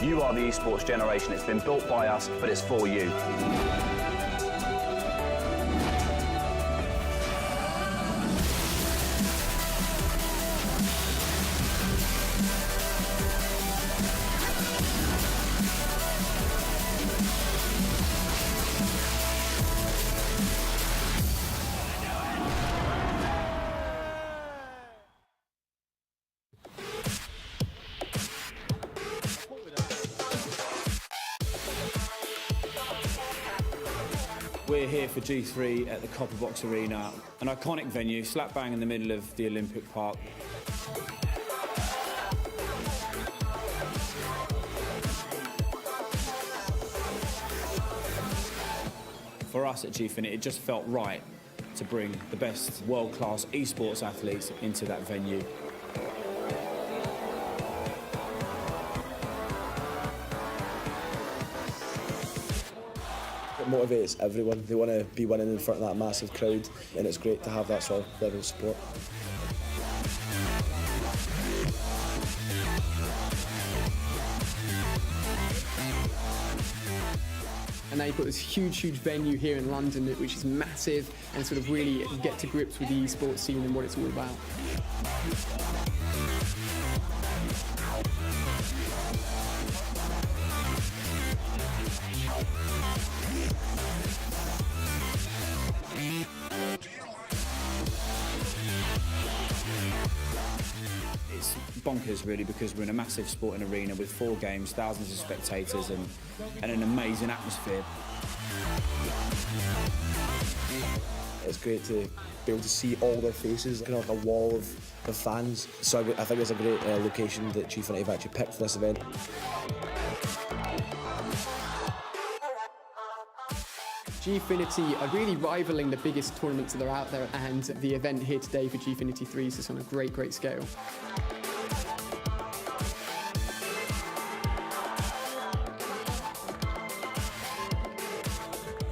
You are the esports generation. It's been built by us, but it's for you. We're here for G3 at the Copper Box Arena, an iconic venue slap bang in the middle of the Olympic Park. For us at Gfinity, it just felt right to bring the best world-class esports athletes into that venue. It motivates everyone. They want to be winning in front of that massive crowd, and it's great to have that sort of level of support. And now you've got this huge venue here in London, which is massive, and sort of really get to grips with the esports scene and what it's all about. It's bonkers really, because we're in a massive sporting arena with 4 games, thousands of spectators and an amazing atmosphere. It's great to be able to see all their faces, kind of like a wall of fans. So I think it's a great location that Gfinity have actually picked for this event. Gfinity are really rivaling the biggest tournaments that are out there, and the event here today for Gfinity 3 is just on a great scale.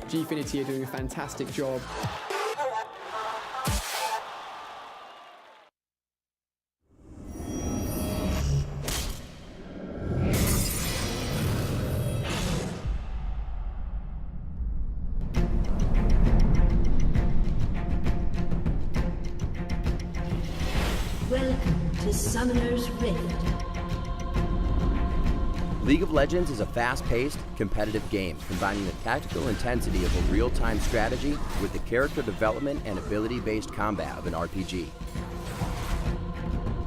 Gfinity are doing a fantastic job. Welcome to Summoner's Rift. League of Legends is a fast-paced, competitive game combining the tactical intensity of a real-time strategy with the character development and ability-based combat of an RPG.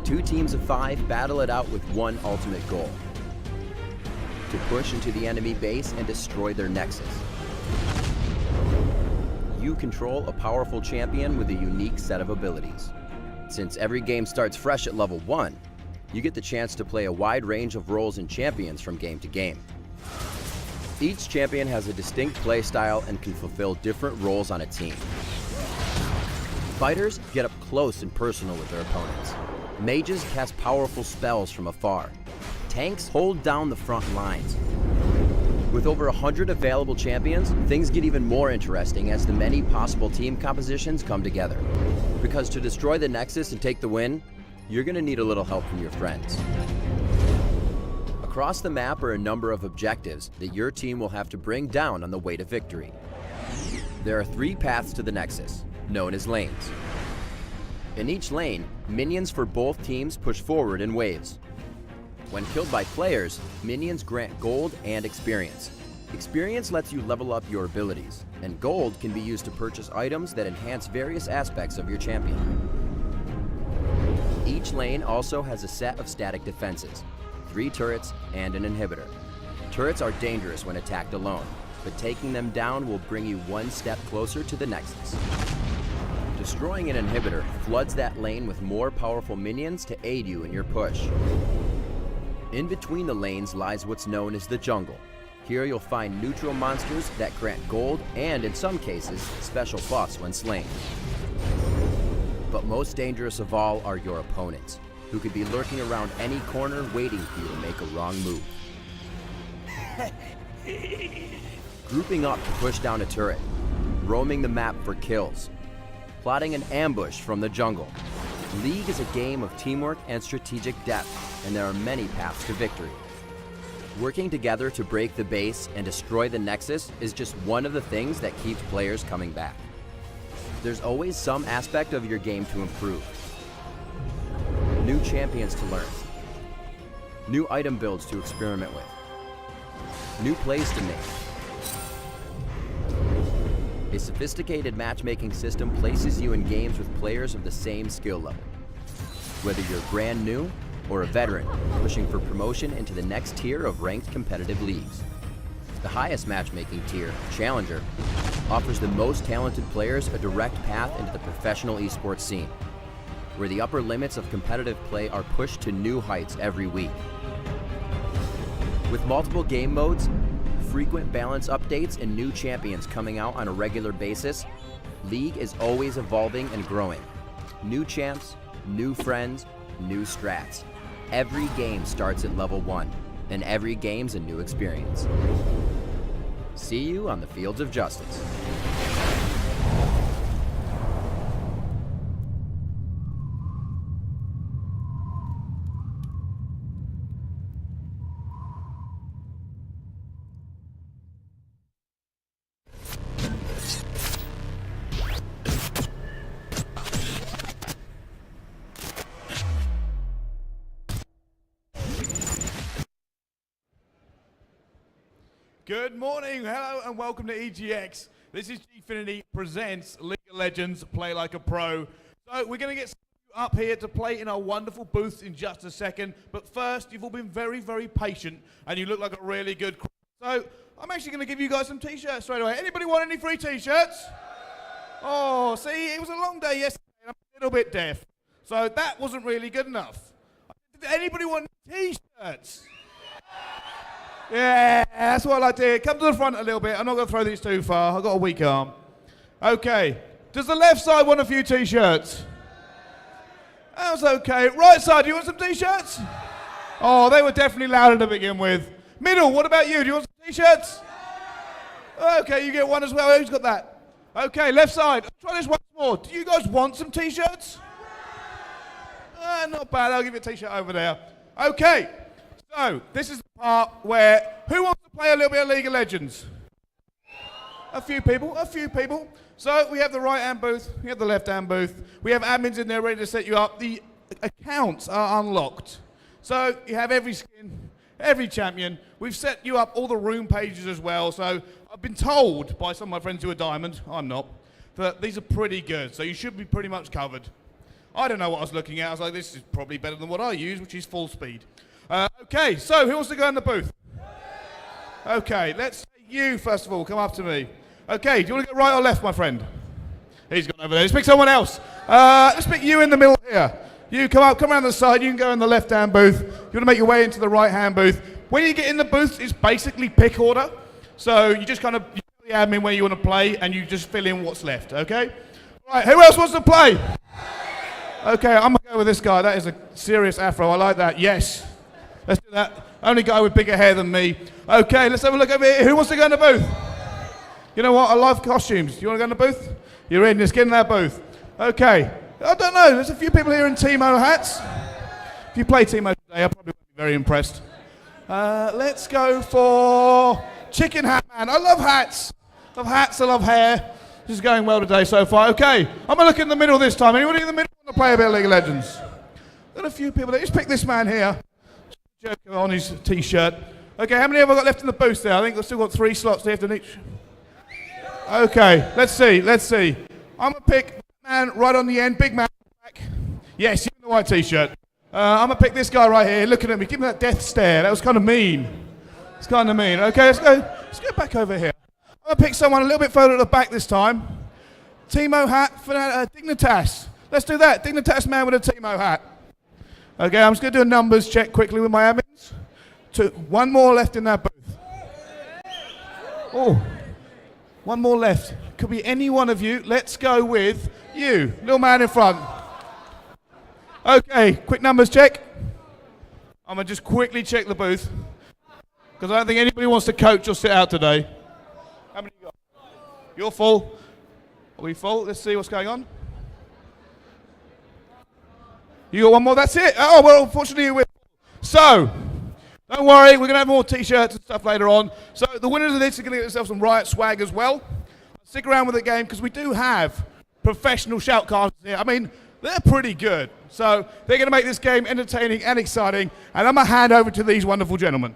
2 teams of 5 battle it out with one ultimate goal: to push into the enemy base and destroy their nexus. You control a powerful champion with a unique set of abilities. Since every game starts fresh at level 1, you get the chance to play a wide range of roles and champions from game to game. Each champion has a distinct play style and can fulfill different roles on a team. Fighters get up close and personal with their opponents. Mages cast powerful spells from afar. Tanks hold down the front lines. With over 100 available champions, things get even more interesting as the many possible team compositions come together. Because to destroy the Nexus and take the win, you're going to need a little help from your friends. Across the map are a number of objectives that your team will have to bring down on the way to victory. There are 3 paths to the Nexus, known as lanes. In each lane, minions for both teams push forward in waves. When killed by players, minions grant gold and experience. Experience lets you level up your abilities, and gold can be used to purchase items that enhance various aspects of your champion. Each lane also has a set of static defenses, 3 turrets and an inhibitor. Turrets are dangerous when attacked alone, but taking them down will bring you one step closer to the Nexus. Destroying an inhibitor floods that lane with more powerful minions to aid you in your push. In between the lanes lies what's known as the jungle. Here you'll find neutral monsters that grant gold and, in some cases, special buffs when slain. But most dangerous of all are your opponents, who could be lurking around any corner waiting for you to make a wrong move. Grouping up to push down a turret, roaming the map for kills, plotting an ambush from the jungle. League is a game of teamwork and strategic depth, and there are many paths to victory. Working together to break the base and destroy the Nexus is just one of the things that keeps players coming back. There's always some aspect of your game to improve. New champions to learn. New item builds to experiment with. New plays to make. A sophisticated matchmaking system places you in games with players of the same skill level. Whether you're brand new or a veteran pushing for promotion into the next tier of ranked competitive leagues. The highest matchmaking tier, Challenger, offers the most talented players a direct path into the professional esports scene, where the upper limits of competitive play are pushed to new heights every week. With multiple game modes, frequent balance updates, and new champions coming out on a regular basis, League is always evolving and growing. New champs, new friends, new strats. Every game starts at level 1, and every game's a new experience. See you on the fields of justice. Good morning, hello and welcome to EGX. This is Gfinity presents League of Legends Play Like a Pro. So we're going to get up here to play in our wonderful booths in just a second. But first, you've all been very, very patient and you look like a really good crowd. So I'm actually going to give you guys some t-shirts straight away. Anybody want any free t-shirts? Oh, see, it was a long day yesterday and I'm a little bit deaf. So that wasn't really good enough. Did anybody want t-shirts? Yeah, that's what I like to hear. Come to the front a little bit. I'm not going to throw these too far. I've got a weak arm. Okay. Does the left side want a few t-shirts? That was okay. Right side, do you want some t-shirts? Oh, they were definitely louder to begin with. Middle, what about you? Do you want some t-shirts? Okay, you get one as well. Who's got that? Okay, left side. Try this once more. Do you guys want some t-shirts? Not bad. I'll give you a t-shirt over there. Okay. So, this is the part where, who wants to play a little bit of League of Legends? A few people. So, we have the right-hand booth, we have the left-hand booth, we have admins in there ready to set you up. The accounts are unlocked. So, you have every skin, every champion. We've set you up all the room pages as well. So, I've been told by some of my friends who are Diamond, I'm not, that these are pretty good. So, you should be pretty much covered. I don't know what I was looking at. I was like, this is probably better than what I use, which is full speed. Okay, so who wants to go in the booth? Okay, let's you first of all, come up to me. Okay, do you want to go right or left, my friend? He's gone over there. Let's pick someone else. Let's pick you in the middle here. You come around the side, you can go in the left-hand booth. You want to make your way into the right-hand booth. When you get in the booth, it's basically pick order. So you just kind of, you tell the admin where you want to play, and you just fill in what's left, okay? All right, who else wants to play? Okay, I'm going to go with this guy. That is a serious afro. I like that. Yes. Let's do that. Only guy with bigger hair than me. Okay, let's have a look over here. Who wants to go in the booth? You know what? I love costumes. Do you want to go in the booth? You're in. Let's get in that booth. Okay. I don't know. There's a few people here in Teemo hats. If you play Teemo today, I probably won't be very impressed. Let's go for Chicken Hat Man. I love hats. I love hats. I love hair. This is going well today so far. Okay. I'm going to look in the middle this time. Anybody in the middle want to play a bit of League of Legends? Got a few people there. Just pick this man here. Joker on his t-shirt. Okay, how many have I got left in the booth there? I think I've still got 3 slots left in each. Okay, let's see. I'm going to pick man right on the end, big man. Yes, you're in the white t-shirt. I'm going to pick this guy right here, looking at me, give me that death stare. That was kind of mean. It's kind of mean. Okay, let's go back over here. I'm going to pick someone a little bit further at the back this time. Teemo hat for Dignitas. Let's do that. Dignitas man with a Teemo hat. Okay, I'm just going to do a numbers check quickly with my admins. 1 more left in that booth. Oh, 1 more left. Could be any one of you. Let's go with you, little man in front. Okay, quick numbers check. I'm going to just quickly check the booth, because I don't think anybody wants to coach or sit out today. How many you got? You're full. Are we full? Let's see what's going on. You got one more, that's it? Oh, well, unfortunately you win. So, don't worry, we're going to have more t-shirts and stuff later on. So the winners of this are going to get themselves some Riot swag as well. Stick around with the game because we do have professional shoutcasters here. I mean, they're pretty good. So they're going to make this game entertaining and exciting. And I'm going to hand over to these wonderful gentlemen.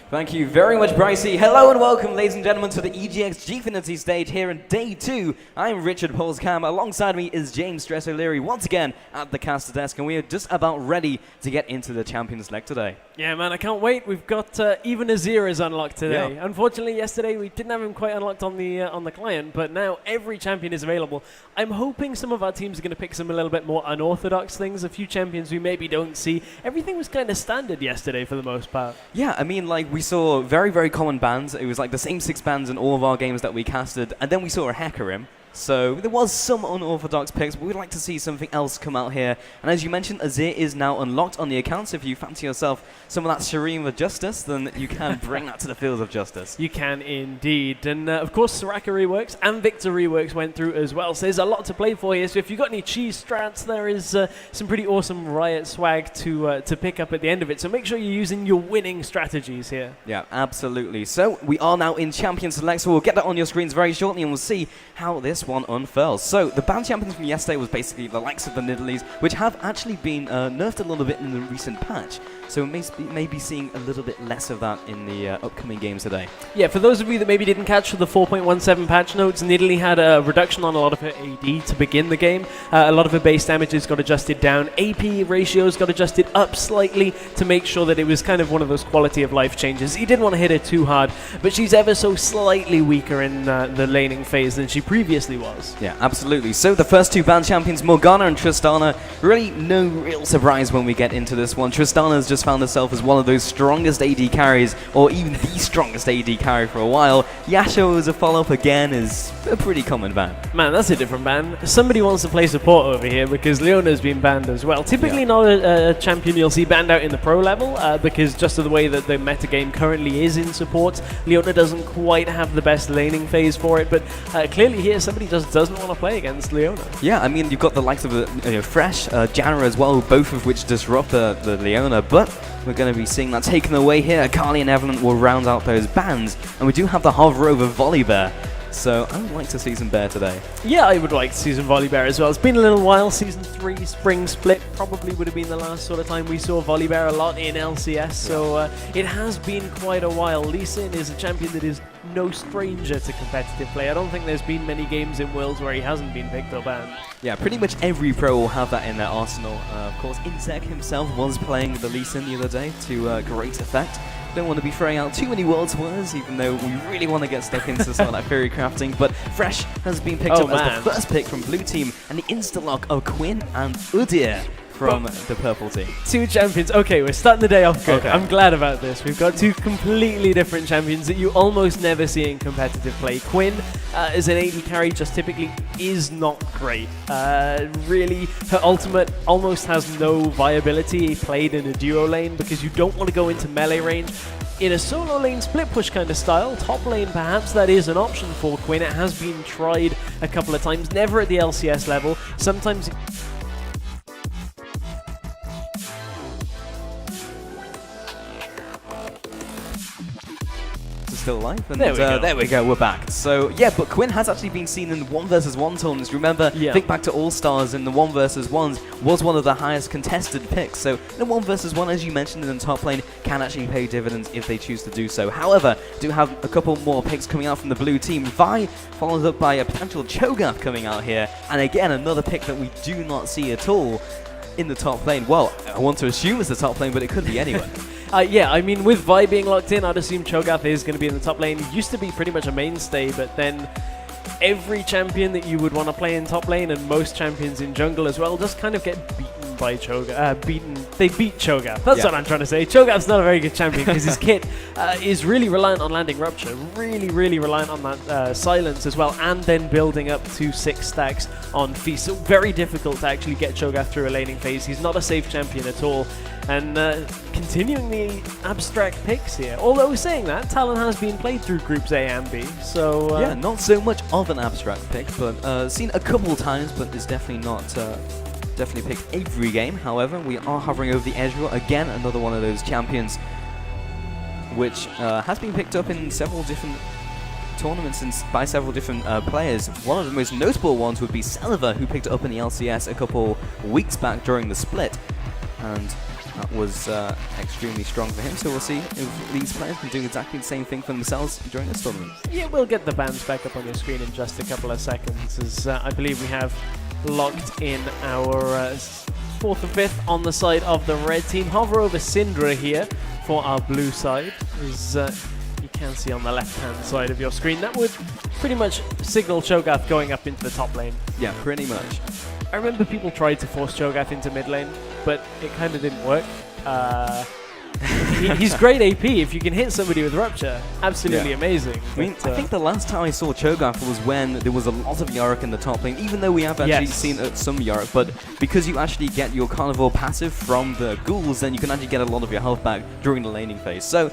Thank you very much, Brycey. Hello and welcome, ladies and gentlemen, to the EGX Gfinity stage here in day 2. I'm Richard Polscam. Alongside me is James Stress O'Leary once again at the caster desk, and we are just about ready to get into the Champions League today. Yeah, man, I can't wait. We've got even Azir is unlocked today. Yeah. Unfortunately, yesterday we didn't have him quite unlocked on the client, but now every champion is available. I'm hoping some of our teams are going to pick some a little bit more unorthodox things, a few champions we maybe don't see. Everything was kind of standard yesterday for the most part. Yeah, I mean, like, we saw very, very common bans. It was like the same 6 bans in all of our games that we casted, and then we saw a Hecarim. So there was some unorthodox picks, but we'd like to see something else come out here. And as you mentioned, Azir is now unlocked on the account, so if you fancy yourself some of that Shireen of Justice, then you can bring that to the fields of justice. You can indeed. And of course, Soraka reworks and Victor reworks went through as well. So there's a lot to play for here. So if you've got any cheese strats, there is some pretty awesome Riot swag to pick up at the end of it. So make sure you're using your winning strategies here. Yeah, absolutely. So we are now in Champion Select, so we'll get that on your screens very shortly, and we'll see how this one unfurls. So the banned champions from yesterday was basically the likes of the Nidalees, which have actually been nerfed a little bit in the recent patch. So we may be seeing a little bit less of that in the upcoming games today. Yeah, for those of you that maybe didn't catch the 4.17 patch notes, Nidalee had a reduction on a lot of her AD to begin the game. A lot of her base damages got adjusted down. AP ratios got adjusted up slightly to make sure that it was kind of one of those quality of life changes. He didn't want to hit her too hard, but she's ever so slightly weaker in the laning phase than she previously was. Yeah, absolutely. So the first 2 banned champions, Morgana and Tristana, really no real surprise when we get into this one. Tristana's just found herself as one of those strongest AD carries, or even the strongest AD carry for a while. Yasuo as a follow-up again is a pretty common ban. Man, that's a different ban. Somebody wants to play support over here because Leona's been banned as well. Typically not a champion you'll see banned out in the pro level because just of the way that the metagame currently is in support, Leona doesn't quite have the best laning phase for it, but clearly here somebody just doesn't want to play against Leona. Yeah, I mean, you've got the likes of Fresh, Janna as well, both of which disrupt the Leona, but we're going to be seeing that taken away here. Carly and Evelyn will round out those bans, and we do have the hover over Volibear. So I would like to see some Bear today. Yeah, I would like to see some Volibear as well. It's been a little while. Season 3 Spring Split probably would have been the last sort of time we saw Volibear a lot in LCS. So it has been quite a while. Lee Sin is a champion that is no stranger to competitive play. I don't think there's been many games in Worlds where he hasn't been picked or banned. Yeah, pretty much every pro will have that in their arsenal. Of course, Insec himself was playing the Lee Sin the other day to great effect. Don't want to be throwing out too many world tours, even though we really want to get stuck into some of that theory crafting. But Fresh has been picked up as the first pick from Blue Team, and the insta-lock of Quinn and Udyr from the purple team. 2 champions. Okay, we're starting the day off good. Okay. I'm glad about this. We've got 2 completely different champions that you almost never see in competitive play. Quinn as an AD carry just typically is not great. Really, her ultimate almost has no viability played in a duo lane because you don't want to go into melee range. In a solo lane split push kind of style, top lane perhaps that is an option for Quinn. It has been tried a couple of times, never at the LCS level. Sometimes still alive, and there we go, we're back. So yeah, but Quinn has actually been seen in 1 versus 1 tournaments. Remember, think back to All Stars in the 1 versus 1s was one of the highest contested picks. So in a 1 versus 1, as you mentioned in the top lane, can actually pay dividends if they choose to do so. However, do have a couple more picks coming out from the blue team. Vi followed up by a potential Cho'Gath coming out here, and again another pick that we do not see at all in the top lane. Well, I want to assume it's the top lane, but it could be anywhere. Yeah, I mean, with Vi being locked in, I'd assume Cho'Gath is going to be in the top lane. He used to be pretty much a mainstay, but then every champion that you would want to play in top lane, and most champions in jungle as well, just kind of get beaten by Cho'Gath. They beat Cho'Gath. That's what I'm trying to say. Cho'Gath's not a very good champion because his kit is really reliant on landing Rupture, really reliant on that silence as well, and then building up to 6 stacks on Feast. So very difficult to actually get Cho'Gath through a laning phase. He's not a safe champion at all. And continuing the abstract picks here. Although saying that, Talon has been played through groups A and B, so yeah, not so much of an abstract pick, but seen a couple times, but it's definitely not definitely pick every game. However, we are hovering over the Ezreal. Again, another one of those champions which has been picked up in several different tournaments and by several different players. One of the most notable ones would be Selva, who picked it up in the LCS a couple weeks back during the split. And that was extremely strong for him, so we'll see if these players can do exactly the same thing for themselves during this tournament. Yeah, we'll get the bands back up on your screen in just a couple of seconds, as I believe we have locked in our 4th and 5th on the side of the red team. Hover over Syndra here for our blue side, as you can see on the left-hand side of your screen. That would pretty much signal Cho'Gath going up into the top lane. Yeah, pretty much. I remember people tried to force Cho'Gath into mid lane, but it kind of didn't work. He's great AP if you can hit somebody with Rupture. Absolutely amazing. I mean, I think the last time I saw Cho'Gath was when there was a lot of Yorick in the top lane, even though we have actually seen some Yorick, but because you actually get your Carnivore passive from the ghouls, then you can actually get a lot of your health back during the laning phase. So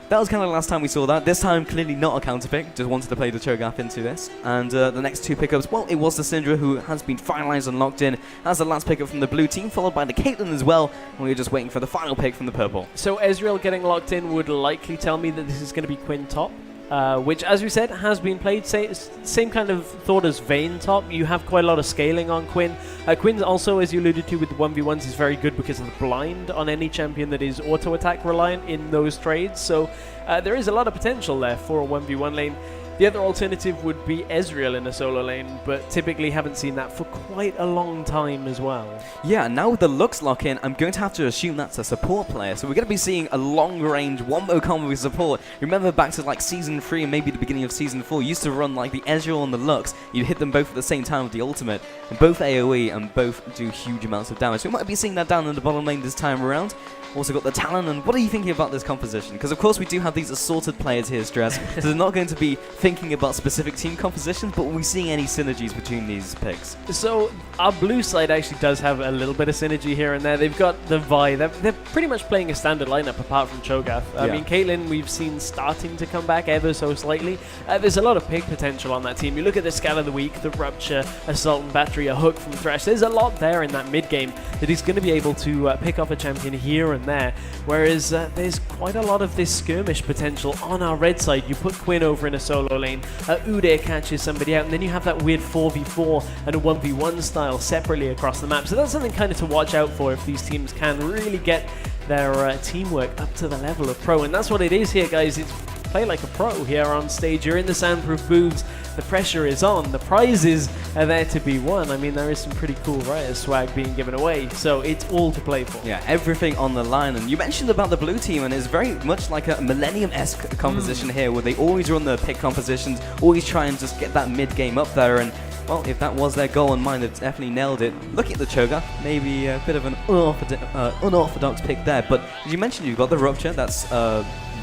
that was kind of the last time we saw that. This time, clearly not a counter pick. Just wanted to play the Cho'Gath into this. And the next two pickups, well, it was the Syndra, who has been finalized and locked in as the last pickup from the blue team, followed by the Caitlyn as well. And we were just waiting for the final pick from the purple. So Ezreal getting locked in would likely tell me that this is going to be Quinn top. Which, as we said, has been played. Same kind of thought as Vayne top. You have quite a lot of scaling on Quinn. Quinn also, as you alluded to with the 1v1s, is very good because of the blind on any champion that is auto-attack reliant in those trades. So there is a lot of potential there for a 1v1 lane. The other alternative would be Ezreal in a solo lane, but typically haven't seen that for quite a long time as well. Yeah, now with the Lux lock-in, I'm going to have to assume that's a support player. So we're going to be seeing a long-range wombo combo with support. Remember back to like Season 3 and maybe the beginning of Season 4, you used to run like the Ezreal and the Lux. You'd hit them both at the same time with the ultimate. And both AoE and both do huge amounts of damage. So we might be seeing that down in the bottom lane this time around. Also got the Talon, and what are you thinking about this composition? Because of course we do have these assorted players here, Stress, so they're not going to be thinking about specific team compositions, but are we seeing any synergies between these picks? So our blue side actually does have a little bit of synergy here and there. They've got the Vi. They're pretty much playing a standard lineup apart from Cho'Gath. I mean, Caitlyn we've seen starting to come back ever so slightly. There's a lot of pick potential on that team. You look at the Scal of the Week, the Rupture, Assault and Battery, a hook from Thresh. There's a lot there in that mid game that he's going to be able to pick off a champion here and there. Whereas there's quite a lot of this skirmish potential on our red side. You put Quinn over in a solo lane, Udyr catches somebody out, and then you have that weird 4v4 and a 1v1 style separately across the map. So that's something kind of to watch out for if these teams can really get their teamwork up to the level of pro. And that's what it is here, guys. It's play like a pro here on stage. You're in the soundproof booths. The pressure is on. The prizes are there to be won. I mean, there is some pretty cool Riot swag being given away, so it's all to play for. Yeah, everything on the line. And you mentioned about the blue team, and it's very much like a Millennium-esque composition here, where they always run the pick compositions, always try and just get that mid-game up there. And well, if that was their goal in mind, they've definitely nailed it. Looking at the Cho'Gath, maybe a bit of an unorthodox pick there. But as you mentioned, you've got the Rupture. That's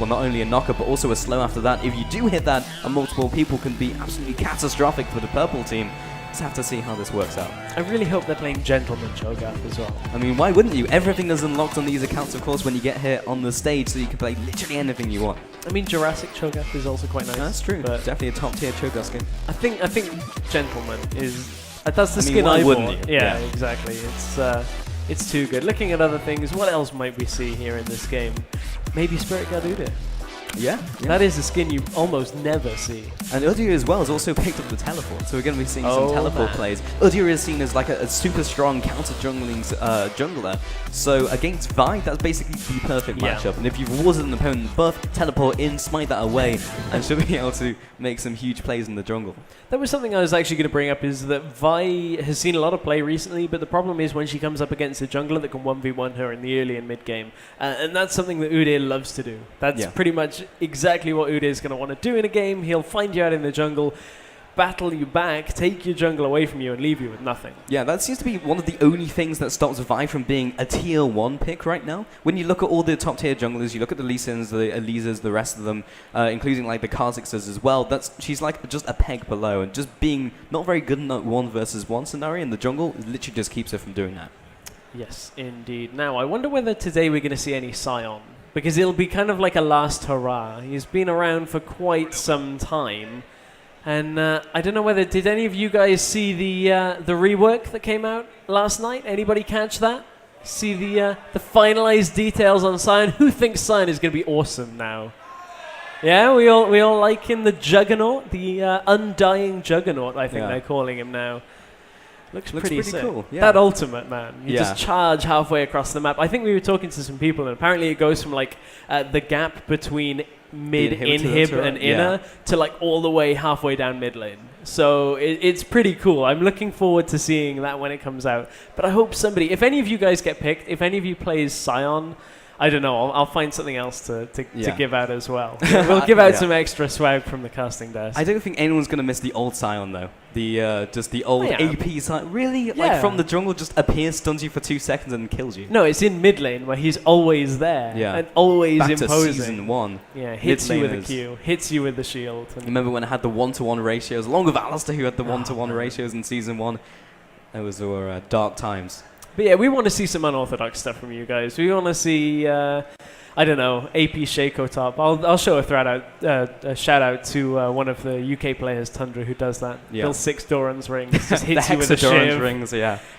well, not only a knocker, but also a slow after that. If you do hit that, and multiple people can be absolutely catastrophic for the purple team. Just have to see how this works out. I really hope they're playing Gentleman Cho'Gath as well. I mean, why wouldn't you? Everything is unlocked on these accounts, of course, when you get here on the stage, so you can play literally anything you want. I mean, Jurassic Cho'Gath is also quite nice. That's true. But definitely a top-tier Cho'Gath skin. I think Gentleman is... that's the skin why I wouldn't bought. you? Yeah, exactly. It's too good. Looking at other things, what else might we see here in this game? Maybe Spirit Guard Udyr. Yeah. That is a skin you almost never see. And Udyr as well has also picked up the teleport, so we're going to be seeing some teleport plays. Udyr is seen as like a super strong counter-jungling jungler, so against Vi, that's basically the perfect matchup. And if you've warded an opponent buff, teleport in, smite that away, and should be able to make some huge plays in the jungle. That was something I was actually going to bring up, is that Vi has seen a lot of play recently, but the problem is when she comes up against a jungler that can 1v1 her in the early and mid game. And that's something that Udyr loves to do. That's pretty much exactly what Udyr is going to want to do in a game. He'll find you out in the jungle, battle you back, take your jungle away from you, and leave you with nothing. Yeah, that seems to be one of the only things that stops Vi from being a tier 1 pick right now. When you look at all the top tier junglers, you look at the Lee Sins, the Alizas, the rest of them, including like the Kha'Zixes as well, she's like just a peg below, and just being not very good in that 1 versus 1 scenario in the jungle literally just keeps her from doing that. Yes, indeed. Now, I wonder whether today we're going to see any Sion, because it'll be kind of like a last hurrah. He's been around for quite some time, And I don't know whether, did any of you guys see the rework that came out last night? Anybody catch that? See the finalized details on Sion? Who thinks Sion is going to be awesome now? Yeah, we all liking the Juggernaut, the undying Juggernaut, I think they're calling him now. Looks pretty sick. Cool. Yeah. That ultimate, man. You just charge halfway across the map. I think we were talking to some people, and apparently it goes from like the gap between inhib and inner to like all the way halfway down mid lane. So it's pretty cool. I'm looking forward to seeing that when it comes out. But I hope somebody, if any of you guys get picked, if any of you plays Sion, I don't know. I'll find something else to give out as well. We'll give out some extra swag from the casting desk. I don't think anyone's going to miss the old Sion, though. Just the old AP Sion. Really? Yeah. Like, from the jungle, just appears, stuns you for 2 seconds, and kills you. No, it's in mid lane where he's always there. Yeah. And always Back imposing. to season 1. Yeah, hits you with a Q, hits you with the shield. Remember when I had the 1-to-1 ratios, along with Alistair, who had the 1-to-1 ratios in season 1? Those were dark times. But yeah, we want to see some unorthodox stuff from you guys. We want to see, I don't know, AP Shaco top. I'll show a shout out to one of the UK players, Tundra, who does that. Yeah. Builds 6 Doran's rings, just hits you with the a shiv. rings,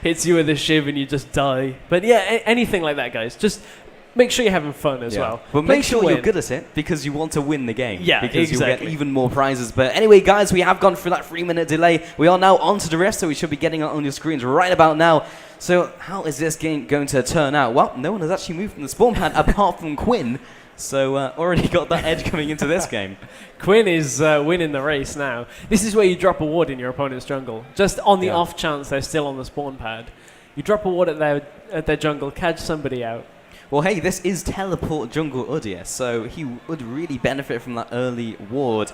Hits you with a shiv and you just die. But yeah, anything like that, guys. Just make sure you're having fun as well. But Play make sure to you're win. good at it, because you want to win the game. Yeah, because exactly. you'll get even more prizes. But anyway, guys, we have gone through that 3-minute delay. We are now on to the rest, so we should be getting it on your screens right about now. So how is this game going to turn out? Well, no one has actually moved from the spawn pad apart from Quinn. So already got that edge coming into this game. Quinn is winning the race now. This is where you drop a ward in your opponent's jungle. Just on the off chance they're still on the spawn pad. You drop a ward at their jungle, catch somebody out. Well, hey, this is Teleport Jungle Udyr, so he would really benefit from that early ward.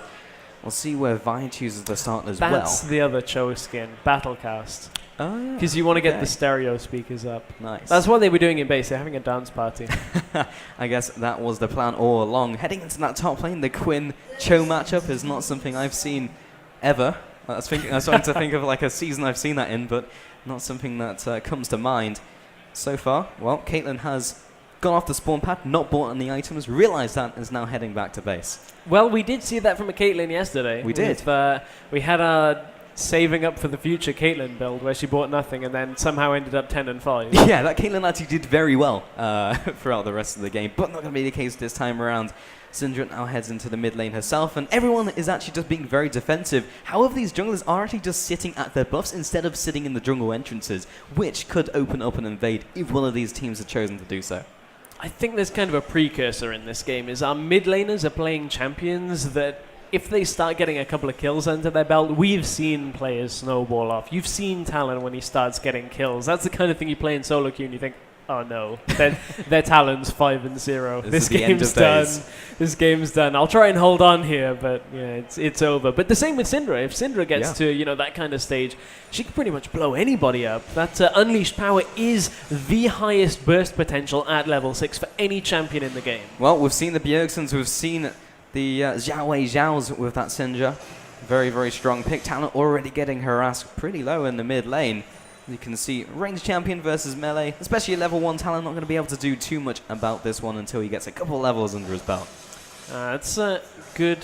We'll see where Vi chooses to start as well. That's the other Cho skin, Battlecast. Oh, yeah. Because you want to get the stereo speakers up. Nice. That's what they were doing in base. They're having a dance party. I guess that was the plan all along. Heading into that top lane, the Quinn-Cho matchup is not something I've seen ever. I was starting to think of like a season I've seen that in, but not something that comes to mind so far. Well, Caitlyn has gone off the spawn pad, not bought any items, realised that, is now heading back to base. Well, we did see that from a Caitlyn yesterday. We did. We had a saving up for the future Caitlyn build where she bought nothing and then somehow ended up 10 and 5. Yeah, that Caitlyn actually did very well throughout the rest of the game, but not going to be the case this time around. Syndra now heads into the mid lane herself, and everyone is actually just being very defensive. However, these junglers are actually just sitting at their buffs instead of sitting in the jungle entrances, which could open up and invade if one of these teams had chosen to do so. I think there's kind of a precursor in this game, is our mid laners are playing champions that if they start getting a couple of kills under their belt, we've seen players snowball off. You've seen Talon when he starts getting kills. That's the kind of thing you play in solo queue and you think, oh no, their Talon's 5-0. This game's done. This game's done. I'll try and hold on here, but yeah, it's over. But the same with Syndra. If Syndra gets to that kind of stage, she can pretty much blow anybody up. That unleashed power is the highest burst potential at level 6 for any champion in the game. Well, we've seen the Bjergsons, we've seen the Xiao Zhaos with that Syndra. Very, very strong pick. Talon already getting harassed pretty low in the mid lane. You can see ranged champion versus melee, especially at level 1. Talon not going to be able to do too much about this one until he gets a couple levels under his belt. It's a good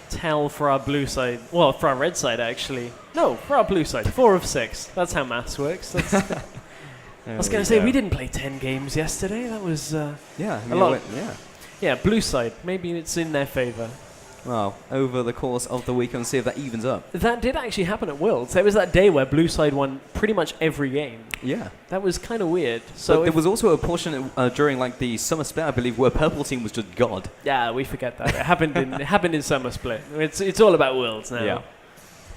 tell for our blue side. Well, for our red side, actually. No, for our blue side. 4 of 6. That's how maths works. I was going to say, we didn't play 10 games yesterday. That was a lot. Yeah, blue side. Maybe it's in their favour. Well, over the course of the week, and see if that evens up. That did actually happen at Worlds. There was that day where blue side won pretty much every game. Yeah. That was kind of weird. So there was also a portion during like the summer split, I believe, where purple team was just God. Yeah, we forget that. It happened in summer split. It's all about Worlds now. Yeah.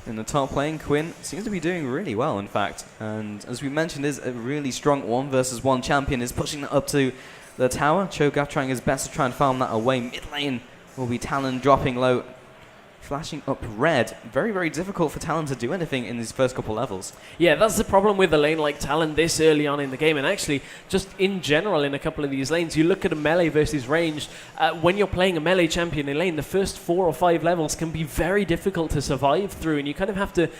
In the top lane, Quinn seems to be doing really well, in fact. And as we mentioned, is a really strong 1-versus-1 champion. Is pushing that up to the tower. Cho'Gath trying his best to try and farm that away. Mid lane will be Talon dropping low, flashing up red. Very, very difficult for Talon to do anything in these first couple levels. Yeah, that's the problem with a lane like Talon this early on in the game, and actually just in general in a couple of these lanes. You look at a melee versus ranged. When you're playing a melee champion in lane, the first 4 or 5 levels can be very difficult to survive through, and you kind of have to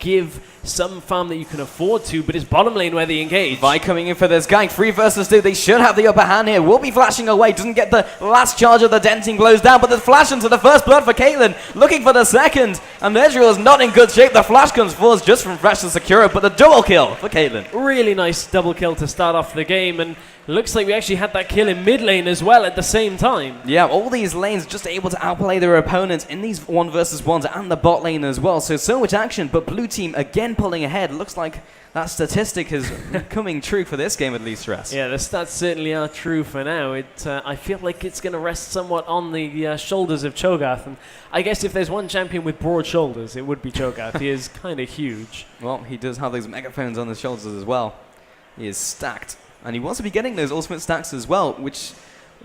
give some farm that you can afford to, but it's bottom lane where they engage. Vi coming in for this gank, 3 versus 2. They should have the upper hand here. Will be flashing away, doesn't get the last charge of the denting blows down, but the flash into the first blood for Caitlyn. looking for the second, and Ezreal is not in good shape. The flash comes forward just from Fresh to secure it, but the double kill for Caitlyn. Really nice double kill to start off the game, and looks like we actually had that kill in mid lane as well at the same time. Yeah, all these lanes just able to outplay their opponents in these 1v1s and the bot lane as well. So much action, but blue team again pulling ahead. Looks like that statistic is coming true for this game at least, Rest. Yeah, the stats certainly are true for now. I feel like it's going to rest somewhat on the shoulders of Cho'Gath, and I guess if there's one champion with broad shoulders, it would be Cho'Gath. He is kind of huge. Well, he does have those megaphones on his shoulders as well. He is stacked, and he wants to be getting those ultimate stacks as well, which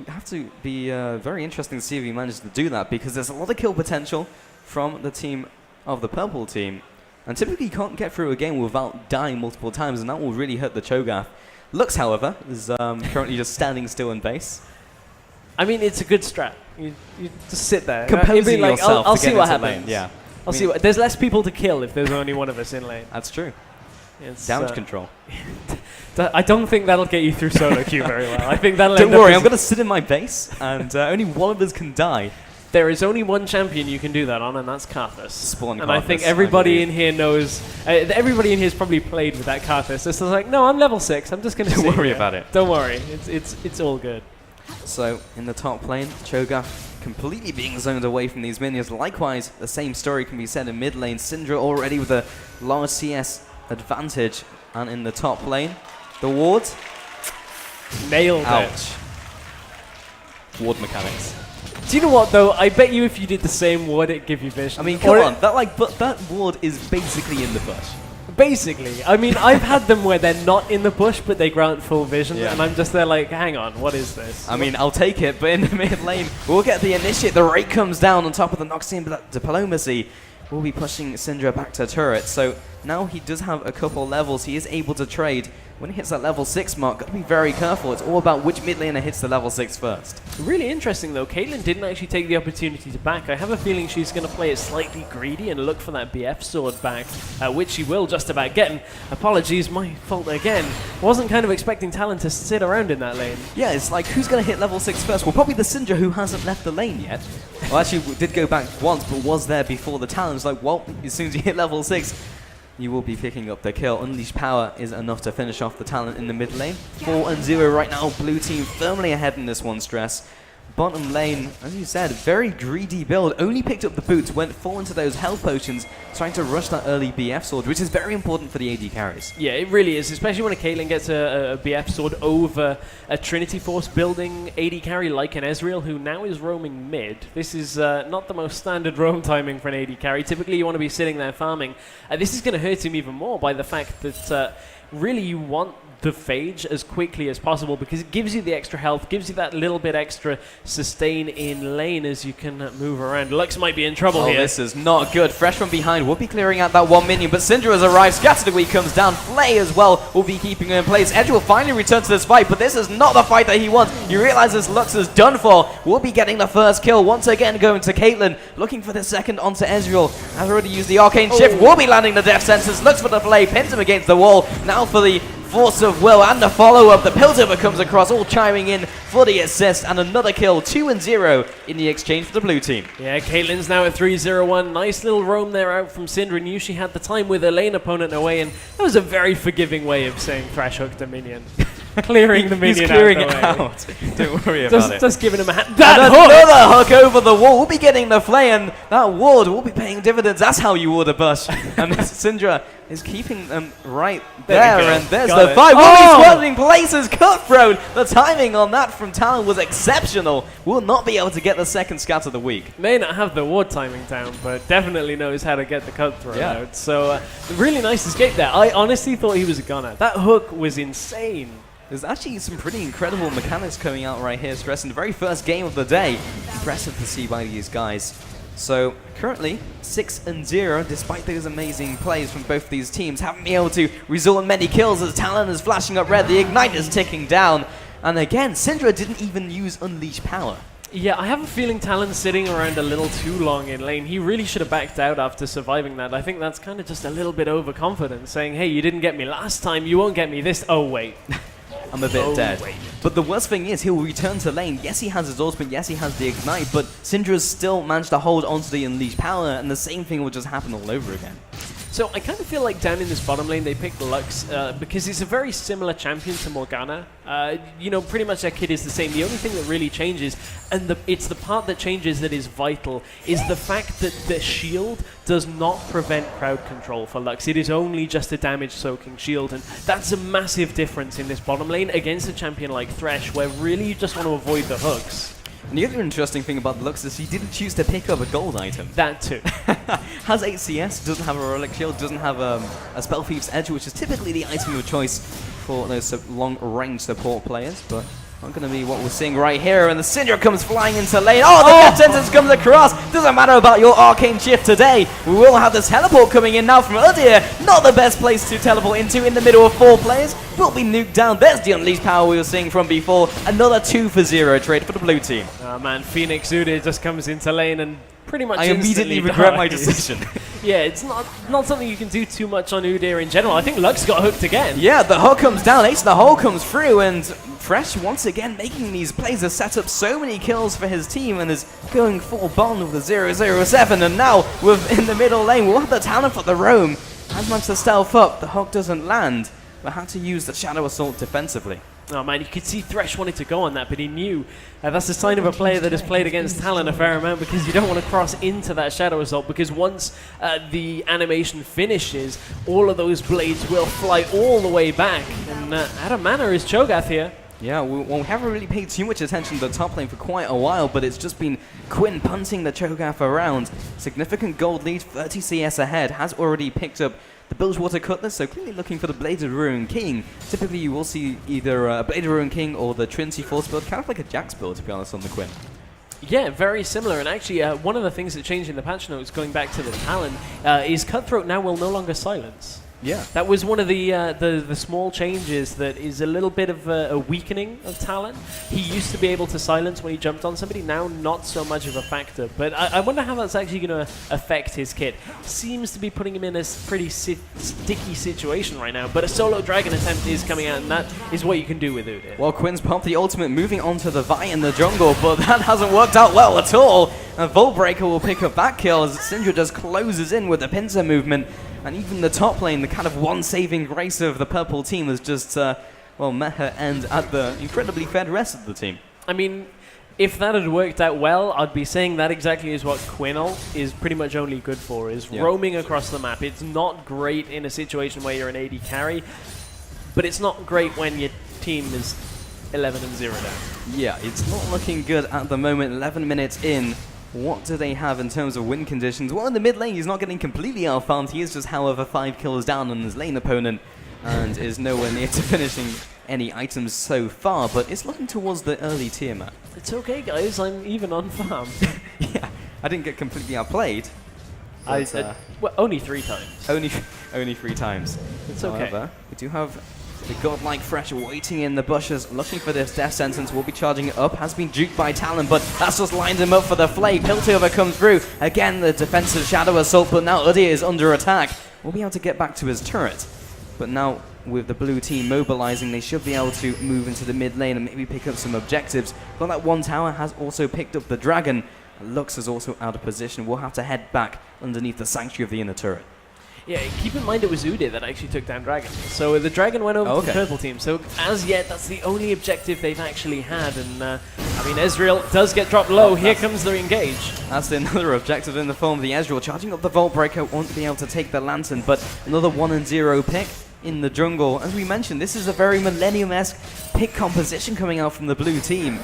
have to be very interesting to see if he manages to do that, because there's a lot of kill potential from the team of the purple team. And typically you can't get through a game without dying multiple times, and that will really hurt the Cho'Gath. Lux, however, is currently just standing still in base. I mean, it's a good strat. You just sit there. Composing like, yourself I'll to see get what into happens. lane. Yeah. I'll see what. There's less people to kill if there's only one of us in lane. That's true. It's, Damage control. I don't think that'll get you through solo queue very well. I think that'll. Don't worry, I'm going to sit in my base, and only one of us can die. There is only one champion you can do that on, and that's Karthus. Spawn and Karthus, I think everybody in here knows. Everybody in here has probably played with that Karthus. It's like, no, I'm level 6. I'm just going to. Don't worry about it. Don't worry. It's all good. So in the top lane, Cho'Gath completely being zoned away from these minions. Likewise, the same story can be said in mid lane. Syndra already with a large CS advantage, and in the top lane, the ward. Nailed Ouch. it. Ward mechanics. Do you know what though? I bet you if you did the same, would it give you vision? I mean, come on, that ward is basically in the bush. Basically, I mean, I've had them where they're not in the bush, but they grant full vision, and I'm just there like, hang on, what is this? I mean, I'll take it, but in the mid lane, we'll get the initiate. The rate comes down on top of the Noxian diplomacy. We'll be pushing Syndra back to turret. So now he does have a couple levels. He is able to trade. When he hits that level 6 mark, got to be very careful. It's all about which mid laner hits the level 6 first. Really interesting though, Caitlyn didn't actually take the opportunity to back. I have a feeling she's going to play it slightly greedy and look for that BF sword back, which she will just about get. And apologies, my fault again. Wasn't kind of expecting Talon to sit around in that lane. Yeah, it's like, who's going to hit level 6 first? Well, probably the Syndra who hasn't left the lane yet. Well, actually, did go back once, but was there before the Talon. It's like, well, as soon as you hit level 6, you will be picking up the kill. Unleashed Power is enough to finish off the Talon in the mid lane. 4-0 right now. Blue team firmly ahead in this one, Stress. Bottom lane, as you said, very greedy build. Only picked up the boots, went full into those health potions, trying to rush that early BF sword, which is very important for the AD carries. Yeah, it really is, especially when a Caitlyn gets a BF sword over a Trinity Force building AD carry like an Ezreal, who now is roaming mid. This is not the most standard roam timing for an AD carry. Typically, you want to be sitting there farming. This is going to hurt him even more by the fact that really you want the phage as quickly as possible, because it gives you the extra health, gives you that little bit extra sustain in lane as you can move around. Lux might be in trouble here. This is not good. Fresh from behind will be clearing out that one minion, but Syndra has arrived. Scattered Weed comes down. Flay as well will be keeping him in place. Edge will finally return to this fight, but this is not the fight that he wants. He realizes Lux is done for. Will be getting the first kill. Once again going to Caitlyn, looking for the second onto Ezreal. Has already used the arcane shift. Will be landing the death sentence. Looks for the Flay, pins him against the wall. Now for the Force of Will and the follow-up. The Piltover comes across, all chiming in for the assist, and another kill. 2-0 in the exchange for the blue team. Yeah, Caitlyn's now at 3-0-1. Nice little roam there out from Syndra. Knew she had the time with her lane opponent away, and that was a very forgiving way of saying Thresh hooked a minion. Clearing the minion. He's clearing out it out. Don't worry about it. Just giving him a hand. Another hook over the wall. We'll be getting the Flay, and that ward will be paying dividends. That's how you ward a bush. And Syndra is keeping them right there, and there's the fight. Will be swapping places. Cutthroat. The timing on that from Talon was exceptional. Will not be able to get the second scat of the week. May not have the ward timing down, but definitely knows how to get the cutthroat out. So really nice escape there. I honestly thought he was a gunner. That hook was insane. There's actually some pretty incredible mechanics coming out right here, Stress, in the very first game of the day. Impressive to see by these guys. So currently 6-0, despite those amazing plays from both these teams. Haven't been able to result in many kills as Talon is flashing up red. The Ignite is ticking down. And again, Syndra didn't even use Unleash Power. Yeah, I have a feeling Talon's sitting around a little too long in lane. He really should have backed out after surviving that. I think that's kind of just a little bit overconfident, saying, hey, you didn't get me last time, you won't get me this. Oh, wait. I'm a bit dead. But the worst thing is, he'll return to lane. Yes, he has his ultimate. Yes, he has the ignite. But Syndra's still managed to hold onto the unleashed power, and the same thing will just happen all over again. So I kind of feel like down in this bottom lane they picked Lux because it's a very similar champion to Morgana. You know, pretty much their kit is the same. The only thing that really changes, and it's the part that changes that is vital, is the fact that the shield does not prevent crowd control for Lux. It is only just a damage-soaking shield, and that's a massive difference in this bottom lane against a champion like Thresh, where really you just want to avoid the hooks. And the other interesting thing about Lux is he didn't choose to pick up a gold item. That too. Has 8 CS, doesn't have a relic shield, doesn't have a Spell Thief's Edge, which is typically the item of choice for those long-range support players, but not going to be what we're seeing right here. And the Syndra comes flying into lane. Oh, the death sentence comes across. Doesn't matter about your arcane shift today. We will have this teleport coming in now from Udyr. Not the best place to teleport into in the middle of 4 players. Will be nuked down. There's the unleashed power we were seeing from before. Another 2-for-0 trade for the blue team. Oh man, Phoenix Udyr just comes into lane and pretty much I immediately regret my decision. Yeah, it's not something you can do too much on Udyr in general. I think Lux got hooked again. Yeah, the hook comes down, Ace of the Hole comes through, and Thresh once again making these plays has set up so many kills for his team and is going full bond with the 007, and now in the middle lane we'll have the talent for the roam. Has managed to stealth up, the hook doesn't land, but had to use the Shadow Assault defensively. Oh man, you could see Thresh wanted to go on that, but he knew that's a sign of a player that has played against Talon a fair amount, because you don't want to cross into that Shadow Assault, because once the animation finishes, all of those blades will fly all the way back. And out of mana is Cho'Gath here. Yeah, we haven't really paid too much attention to the top lane for quite a while, but it's just been Quinn punting the Cho'Gath around. Significant gold lead, 30 CS ahead, has already picked up the Bilgewater Cutlass, so clearly looking for the Blade of Ruin King. Typically you will see either a Blade of Ruin King or the Trinity Force build, kind of like a Jax build to be honest on the Quinn. Yeah, very similar, and actually one of the things that changed in the patch notes, going back to the Talon, is Cutthroat now will no longer silence. Yeah. That was one of the small changes that is a little bit of a weakening of Talon. He used to be able to silence when he jumped on somebody, now not so much of a factor. But I wonder how that's actually going to affect his kit. Seems to be putting him in a pretty sticky situation right now, but a solo dragon attempt is coming out, and that is what you can do with Udyr. Well, Quinn's popped the ultimate, moving on to the Vi in the jungle, but that hasn't worked out well at all. And Voltbreaker will pick up that kill as Syndra just closes in with the pincer movement. And even the top lane, the kind of one saving grace of the purple team, has just, met her end at the incredibly fed rest of the team. I mean, if that had worked out well, I'd be saying that exactly is what Quinnel is pretty much only good for, is roaming across the map. It's not great in a situation where you're an AD carry, but it's not great when your team is 11-0 down. Yeah, it's not looking good at the moment, 11 minutes in. What do they have in terms of win conditions? Well, in the mid lane, he's not getting completely out-farmed. He is just, however, 5 kills down on his lane opponent and is nowhere near to finishing any items so far, but it's looking towards the early tier map. It's okay, guys. I'm even on farm. Yeah, I didn't get completely outplayed. Well, only 3 times. Only 3 times. It's However, okay. We do have the godlike Thresh waiting in the bushes, looking for this death sentence. Will be charging it up. Has been duped by Talon, but that's just lined him up for the flay. Piltover comes through. Again, the defensive Shadow Assault, but now Udyr is under attack. Will be able to get back to his turret. But now, with the blue team mobilizing, they should be able to move into the mid lane and maybe pick up some objectives. But that one tower has also picked up the dragon. Lux is also out of position. We'll have to head back underneath the sanctuary of the inner turret. Yeah, keep in mind it was Udyr that actually took down Dragon. So the Dragon went over to the purple team. So as yet, that's the only objective they've actually had. And I mean, Ezreal does get dropped low. Here comes the engage. That's another objective in the form of the Ezreal. Charging up the Voltbreaker, won't be able to take the Lantern, but another 1-0 pick in the jungle. As we mentioned, this is a very Millennium-esque pick composition coming out from the blue team.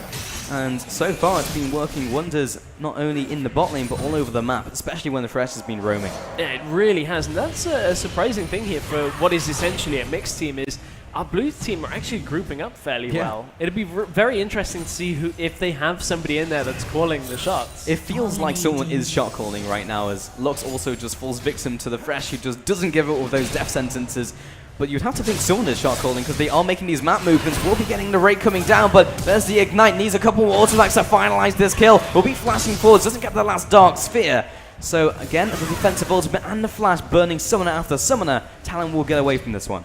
And so far, it's been working wonders not only in the bot lane, but all over the map, especially when the Thresh has been roaming. Yeah, it really has. And that's a surprising thing here for what is essentially a mixed team, is our blue team are actually grouping up fairly well. It'd be very interesting to see if they have somebody in there that's calling the shots. It feels like someone is shot calling right now, as Lux also just falls victim to the Thresh, who just doesn't give it all those death sentences. But you'd have to think someone is shot calling, because they are making these map movements. We'll be getting the rate coming down, but there's the ignite. Needs a couple more auto-attacks to finalize this kill. Will be flashing forwards, doesn't get the last dark sphere. So again, the defensive ultimate and the flash burning summoner after summoner. Talon will get away from this one.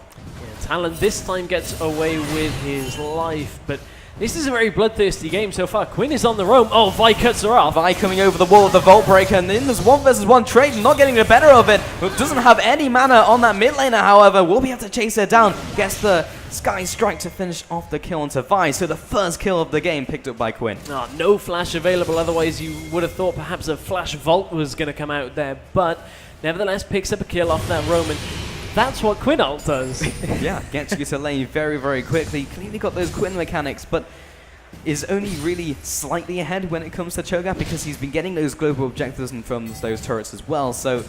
Talon this time gets away with his life, but this is a very bloodthirsty game so far. Quinn is on the roam. Oh, Vi cuts her off. Vi coming over the wall with the Vault Breaker, and then there's 1 versus 1 trade, not getting the better of it. But doesn't have any mana on that mid laner, however. Will be able to chase her down. Gets the Sky Strike to finish off the kill onto Vi. So the first kill of the game picked up by Quinn. Oh, no flash available, otherwise you would have thought perhaps a flash vault was going to come out there. But nevertheless, picks up a kill off that Roman. That's what Quinn ult does. Yeah, gets you to lane very, very quickly. Clearly got those Quinn mechanics, but is only really slightly ahead when it comes to Cho'Gath because he's been getting those global objectives and from those turrets as well. So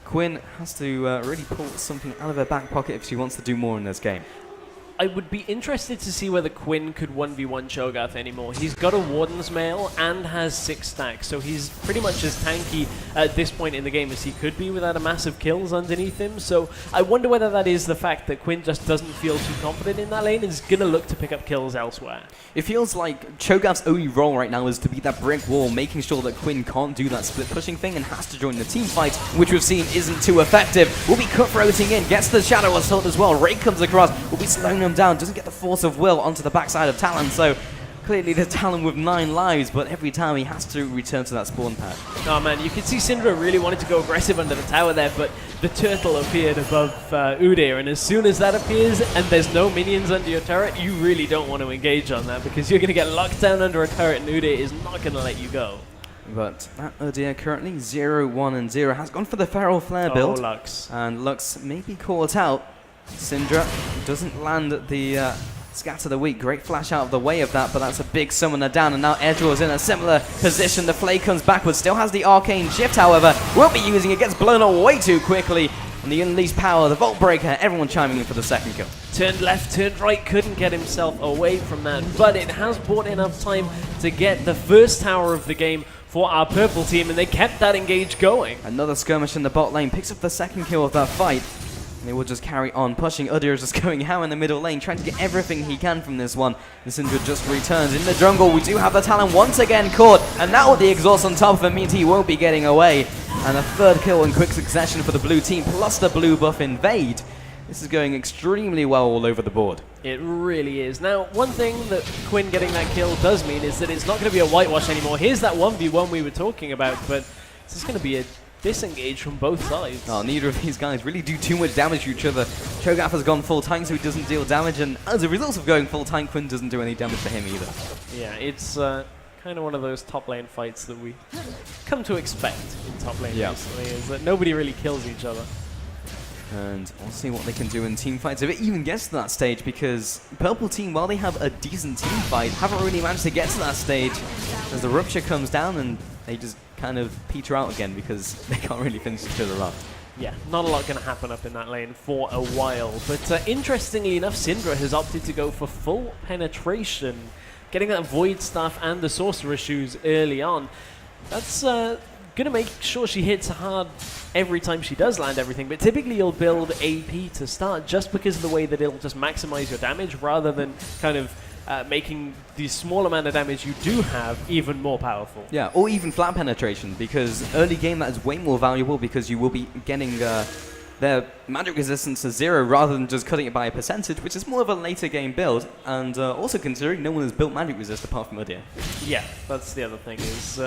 Quinn has to really pull something out of her back pocket if she wants to do more in this game. I would be interested to see whether Quinn could 1v1 Cho'Gath anymore. He's got a Warden's Mail and has 6 stacks, so he's pretty much as tanky at this point in the game as he could be without a massive kills underneath him. So I wonder whether that is the fact that Quinn just doesn't feel too confident in that lane and is going to look to pick up kills elsewhere. It feels like Cho'Gath's only role right now is to be that brick wall, making sure that Quinn can't do that split pushing thing and has to join the team fight, which we've seen isn't too effective. Will be cutthroating in, gets the Shadow Assault as well. Ray comes across, will be slowing him down, doesn't get the force of will onto the backside of Talon, so clearly the Talon with 9 lives, but every time he has to return to that spawn pad. Oh man, you can see Syndra really wanted to go aggressive under the tower there, but the turtle appeared above Udyr, and as soon as that appears and there's no minions under your turret, you really don't want to engage on that because you're going to get locked down under a turret and Udyr is not going to let you go. But that Udyr currently 0-1-0 has gone for the Feral Flare build. Oh, Lux. And Lux may be caught out. Syndra doesn't land the Scatter the Weak. Great flash out of the way of that, but that's a big summoner down, and now Edgewell is in a similar position. The Flay comes backwards, still has the Arcane Shift, however, won't be using it, gets blown away too quickly. And the Unleashed Power, the Vault Breaker, everyone chiming in for the second kill. Turned left, turned right, couldn't get himself away from that, but it has bought enough time to get the first tower of the game for our purple team, and they kept that engage going. Another skirmish in the bot lane, picks up the second kill of that fight. And they will just carry on pushing. Udyr is just going ham in the middle lane, trying to get everything he can from this one. And Syndra just returns. In the jungle, we do have the Talon once again caught. And now with the exhaust on top of him means he won't be getting away. And a third kill in quick succession for the blue team, plus the blue buff invade. This is going extremely well all over the board. It really is. Now, one thing that Quinn getting that kill does mean is that it's not going to be a whitewash anymore. Here's that 1v1 we were talking about, but this is going to be a disengage from both sides. Oh, neither of these guys really do too much damage to each other. Cho'Gath has gone full tank, so he doesn't deal damage, and as a result of going full tank, Quinn doesn't do any damage to him either. Yeah, it's kind of one of those top lane fights that we come to expect in top lane recently, is that nobody really kills each other. And we'll see what they can do in team fights if it even gets to that stage, because Purple Team, while they have a decent team fight, haven't really managed to get to that stage as the Rupture comes down and they just kind of peter out again because they can't really finish each other off. Yeah, not a lot going to happen up in that lane for a while. But interestingly enough, Syndra has opted to go for full penetration, getting that Void Staff and the Sorcerer Shoes early on. That's going to make sure she hits hard every time she does land everything, but typically you'll build AP to start just because of the way that it'll just maximize your damage rather than kind of making the small amount of damage you do have even more powerful. Yeah, or even flat penetration, because early game that is way more valuable because you will be getting their magic resistance to 0 rather than just cutting it by a percentage, which is more of a later game build, and also considering no one has built magic resist apart from Udyr. Yeah, that's the other thing, is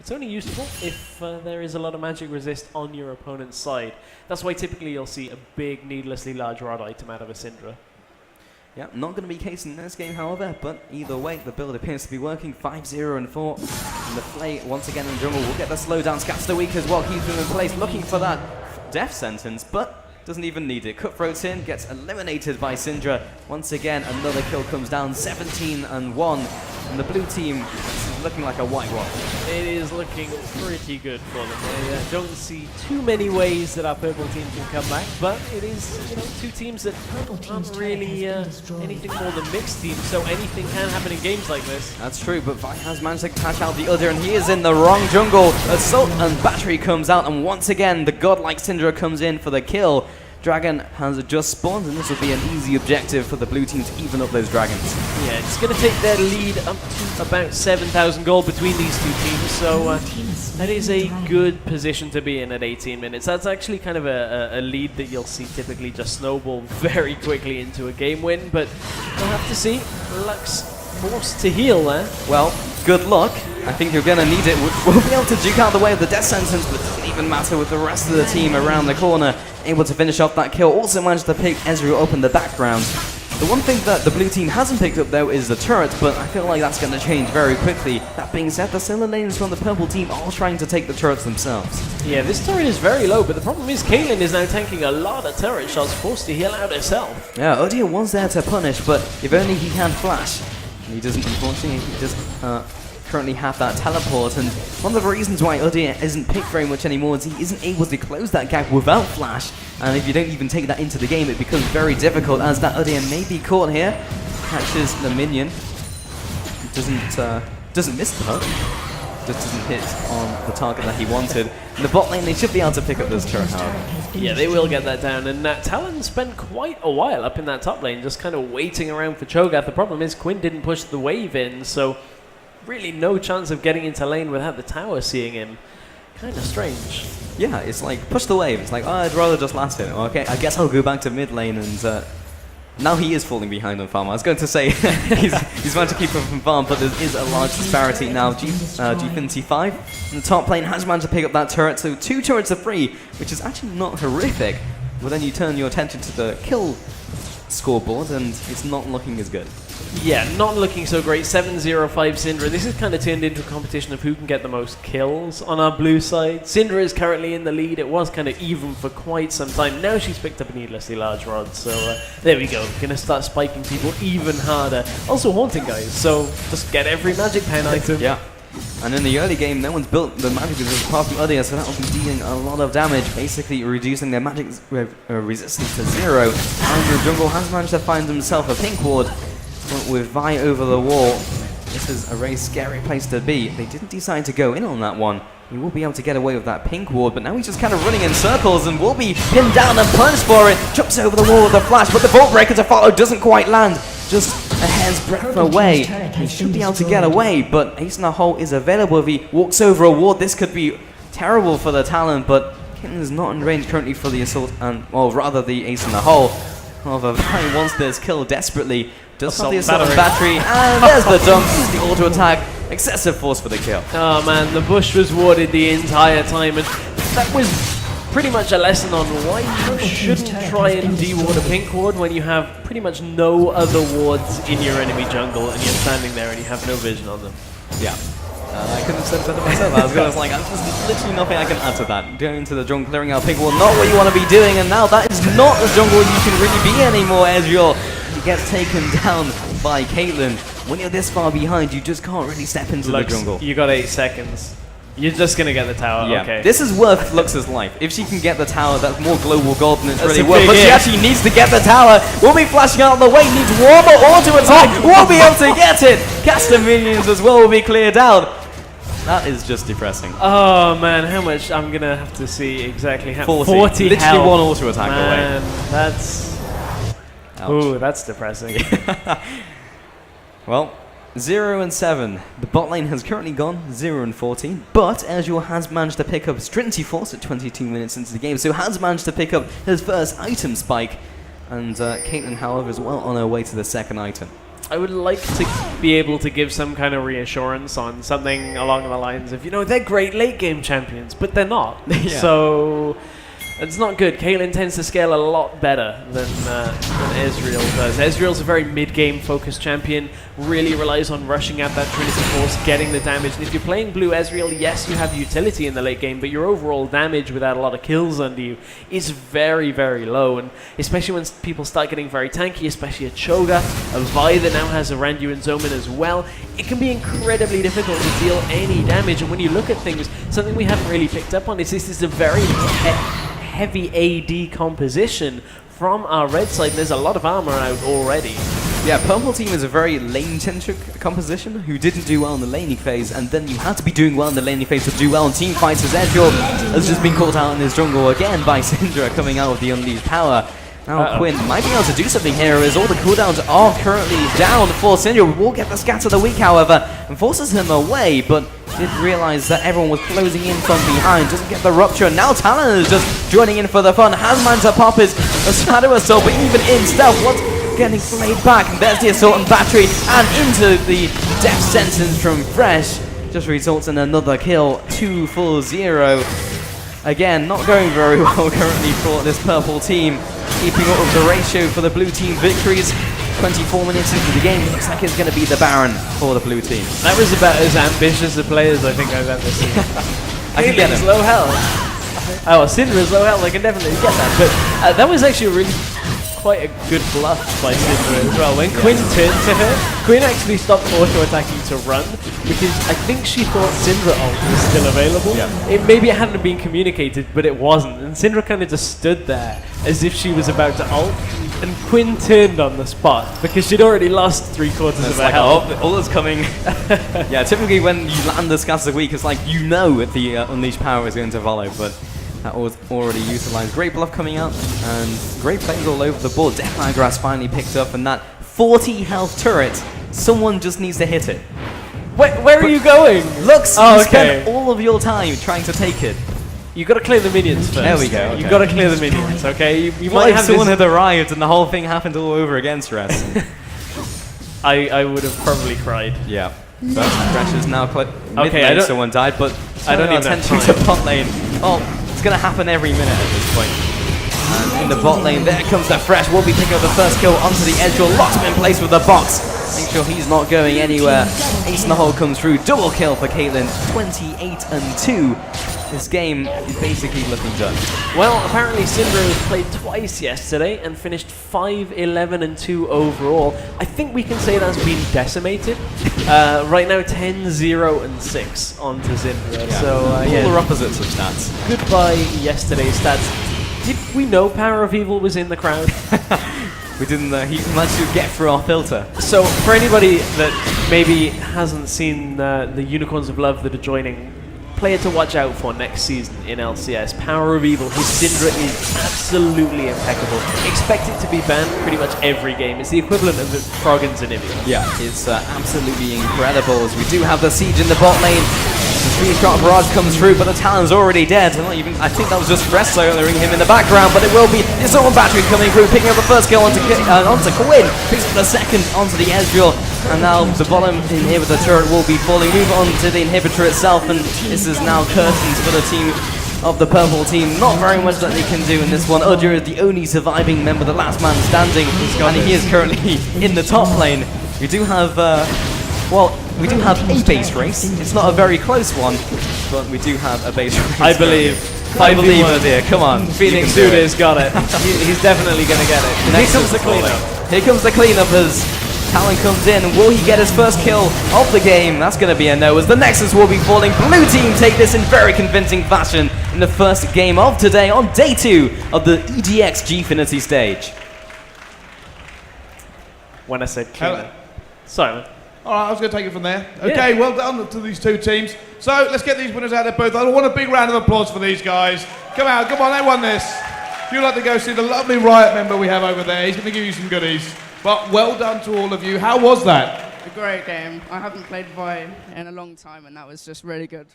it's only useful if there is a lot of magic resist on your opponent's side. That's why typically you'll see a big, needlessly large rod item out of a Syndra. Yeah, not going to be the case in this game, however, but either way, the build appears to be working. 5-0 and 4. And the Flay, once again in the jungle, will get the slowdown. Scatter the Weak as well, keeps him in place, looking for that death sentence, but doesn't even need it. Cutthroat's in, gets eliminated by Syndra. Once again, another kill comes down, 17 and 1. And the blue team is looking like a whitewash. It is looking pretty good for them. I don't see too many ways that our purple team can come back, but it is, you know, two teams that aren't really anything more than mixed teams, so anything can happen in games like this. That's true, but Vi has managed to catch out the Udyr, and he is in the wrong jungle. Assault and Battery comes out, and once again, the godlike Syndra comes in for the kill. Dragon has just spawned, and this will be an easy objective for the blue team to even up those dragons. Yeah, it's going to take their lead up to about 7,000 gold between these two teams, so that is a good position to be in at 18 minutes. That's actually kind of a lead that you'll see typically just snowball very quickly into a game win, but we'll have to see. Lux forced to heal there. Well, good luck. I think you're going to need it. We'll be able to duke out the way of the death sentence, but it doesn't even matter with the rest of the team around the corner, able to finish off that kill. Also managed to pick Ezreal up in the background. The one thing that the blue team hasn't picked up, though, is the turret, but I feel like that's going to change very quickly. That being said, the Sailor lanes from the purple team are trying to take the turrets themselves. Yeah, this turret is very low, but the problem is Caitlyn is now tanking a lot of turret shots, forced to heal out herself. Yeah, Udyr was there to punish, but if only he can flash. He doesn't, unfortunately. He doesn't currently have that teleport, and one of the reasons why Udyr isn't picked very much anymore is he isn't able to close that gap without flash, and if you don't even take that into the game, it becomes very difficult, as that Udyr may be caught here. Catches the minion. Doesn't miss the hook. Just doesn't hit on the target that he wanted. In the bot lane, they should be able to pick up this turret, however. Yeah, they will get that down, and Talon spent quite a while up in that top lane, just kind of waiting around for Cho'Gath. The problem is Quinn didn't push the wave in, so really no chance of getting into lane without the tower seeing him. Kind of strange. Yeah, it's like, push the wave. It's like, oh, I'd rather just last hit. Okay, I guess I'll go back to mid lane, and now he is falling behind on farm. I was going to say he's managed to keep him from farm, but there is a large disparity now. Gfinity 5 in the top lane has managed to pick up that turret, so 2 turrets are free, which is actually not horrific. But then you turn your attention to the kill scoreboard, and it's not looking as good. Yeah, not looking so great. 7-0-5 Syndra. This has kind of turned into a competition of who can get the most kills on our blue side. Syndra is currently in the lead. It was kind of even for quite some time. Now she's picked up a needlessly large rod. So there we go. Going to start spiking people even harder. Also haunting guys. So just get every magic pen item. Yeah. And in the early game, no one's built the magic resist apart from Udyr, so that will be dealing a lot of damage, basically reducing their magic resistance to 0. And the jungle has managed to find himself a pink ward. But with Vi over the wall, this is a very scary place to be. They didn't decide to go in on that one. He will be able to get away with that pink ward, but now he's just kind of running in circles and will be pinned down and punished for it. Jumps over the wall with a flash, but the Vault Breaker to follow doesn't quite land. Just a hair's breadth away. He should be able to get away, but Ace in the Hole is available. If he walks over a ward, this could be terrible for the Talon, but Kitten is not in range currently for the assault, and well, rather the Ace in the Hole. However, Vi wants this kill desperately. Does have the assault battery, and there's the dunk, the auto attack, excessive force for the kill. Oh man, the bush was warded the entire time, and that was pretty much a lesson on why you shouldn't try and de-ward a pink ward when you have pretty much no other wards in your enemy jungle and you're standing there and you have no vision on them. Yeah. I couldn't have said it better myself. I was like, there's literally nothing I can add to that. Going into the jungle, clearing out pink ward, not what you want to be doing, and now that is not the jungle you can really be anymore, Ezreal. He gets taken down by Caitlyn. When you're this far behind, you just can't really step into the jungle. You got 8 seconds. You're just going to get the tower, yeah. Okay. This is worth Lux's life. If she can get the tower, that's more global gold than it's really worth. But she actually needs to get the tower. We'll be flashing out of the way. Needs one more auto attack. We'll be able to get it. Caster minions as well will be cleared out. That is just depressing. Oh man, how much? I'm going to have to see exactly how 40 literally health. One auto attack man, away. That's... Ouch. Ooh, that's depressing. Well, 0-7. The bot lane has currently gone 0-14, but Ezreal has managed to pick up Trinity Force at 22 minutes into the game, so has managed to pick up his first item spike, and Caitlyn, however, is well on her way to the second item. I would like to be able to give some kind of reassurance on something along the lines of, you know, they're great late game champions, but they're not. Yeah. So it's not good. Caitlyn tends to scale a lot better than Ezreal does. Ezreal's a very mid-game focused champion, really relies on rushing out that Trinity Force, getting the damage. And if you're playing blue Ezreal, yes, you have utility in the late game, but your overall damage without a lot of kills under you is very, very low. And especially when people start getting very tanky, especially a Cho'Gath, a Vi that now has a Randu and Zomin as well, it can be incredibly difficult to deal any damage. And when you look at things, something we haven't really picked up on is this is a very heavy AD composition from our red side. There's a lot of armor out already. Yeah, Purple Team is a very lane-centric composition who didn't do well in the laning phase, and then you had to be doing well in the laning phase to do well in team fights, as Edgefield has just been caught out in his jungle again by Syndra coming out with the unleashed power. Now Quinn might be able to do something here as all the cooldowns are currently down for Syndra. Will get the scatter of the week, however, and forces him away, but did realize that everyone was closing in from behind. Doesn't get the rupture. Now Talon is just joining in for the fun. Has managed to pop his Shadow Assault, but even in stealth, what's getting flayed back? And there's the Assault and Battery, and into the death sentence from Fresh. Just results in another kill, 2 for 0. Again, not going very well currently for this Purple team. Keeping up with the ratio for the blue team victories. 24 minutes into the game, looks like it's going to be the Baron for the blue team. That was about as ambitious a play as I think I've ever seen. I can get him. Low health. Oh, Syndra's low health, I can definitely get that. But that was actually really quite a good bluff by Syndra as well. When Quinn turned to her, Quinn actually stopped auto-attacking to run because I think she thought Syndra ult was still available. Yeah. Maybe it hadn't been communicated, but it wasn't. And Syndra kind of just stood there as if she was about to ult. And Quinn turned on the spot because she'd already lost 3/4 of her health. Oh, ult is coming. Yeah, typically when you land the Scats of the Week, it's like you know if the Unleashed power is going to follow, but that was already utilized. Great bluff coming out, and great plays all over the board. Death Grass finally picked up, and that 40 health turret, someone just needs to hit it. Where are you going? Looks, you spent all of your time trying to take it. You got to clear the minions first. There we go. Okay. You got to clear the minions, okay? You might have someone had arrived and the whole thing happened all over again, Stress. I would have probably cried. Yeah. So Crash is now mid I lane, someone died, but I don't intend to bot lane. Oh, it's going to happen every minute at this point. And in the bot lane, there comes the Fresh. Will be picking up the first kill onto the edge. Locks him in place with the box. Make sure he's not going anywhere. Ace in the hole comes through. Double kill for Caitlyn. 28-2. This game is basically looking done. Well, apparently Syndra has played twice yesterday and finished 5-11-2 overall. I think we can say that's been decimated. Right now, 10-0-6 onto Syndra. Yeah. So, yeah. Polar opposites of stats. Goodbye yesterday's stats. Did we know Power of Evil was in the crowd? We didn't. He managed to get through our filter. So, for anybody that maybe hasn't seen the Unicorns of Love that are joining, player to watch out for next season in LCS, Power of Evil. His Syndra is absolutely impeccable. Expect it to be banned pretty much every game. It's the equivalent of Froggen's Anivia. Yeah, it's absolutely incredible as we do have the siege in the bot lane. The 3-shot barrage comes through, but the Talon's already dead. I think that was just Fresh soloing him in the background, but it will be the Assault Battery coming through, picking up the first kill onto Quinn, picks up the second onto the Ezreal, and now the bottom inhibitor turret will be falling. Move on to the inhibitor itself, and this is now curtains for the team of the Purple team. Not very much that they can do in this one. Udger is the only surviving member, the last man standing, and he is currently in the top lane. We do have, we do have a base race. It's not a very close one, but we do have a base race. I believe. I believe it, dear. Come on. Phoenix Duda's got it. He's definitely going to get it. Here comes the cleanup. Here comes the cleanup as Talon comes in. Will he get his first kill of the game? That's going to be a no, as the Nexus will be falling. Blue team take this in very convincing fashion in the first game of today on day 2 of the EGX Gfinity stage. When I said killer. Sorry, man. All right, I was going to take it from there. Okay, well done to these two teams. So let's get these winners out of their booth. I want a big round of applause for these guys. Come on, they won this. If you'd like to go see the lovely Riot member we have over there, he's going to give you some goodies. But well done to all of you. How was that? A great game. I haven't played Vi in a long time, and that was just really good.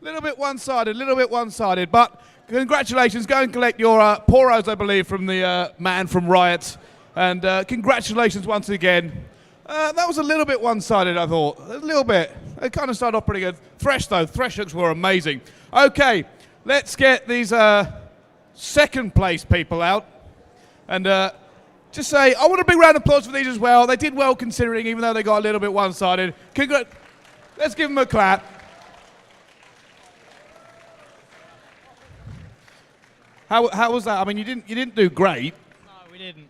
A little bit one-sided, but congratulations. Go and collect your poros, I believe, from the man from Riot. And congratulations once again. That was a little bit one-sided, I thought. A little bit. It kind of started off pretty good. Thresh, though. Thresh hooks were amazing. Okay, let's get these second-place people out. And just say, I want a big round of applause for these as well. They did well considering, even though they got a little bit one-sided. Let's give them a clap. How was that? I mean, you didn't do great. No, we didn't.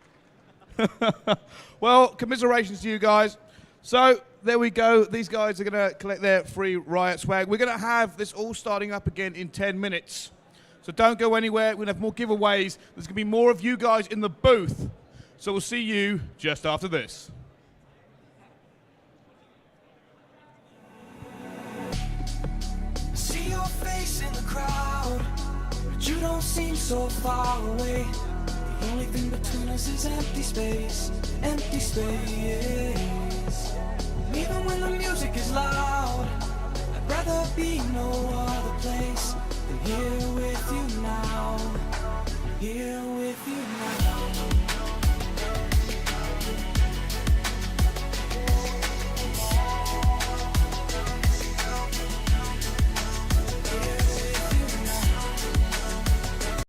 Well, commiserations to you guys. So there we go. These guys are going to collect their free Riot swag. We're going to have this all starting up again in 10 minutes. So don't go anywhere. We're going to have more giveaways. There's going to be more of you guys in the booth. So we'll see you just after this. all seem so far away. The only thing between us is empty space, empty space. Even when the music is loud,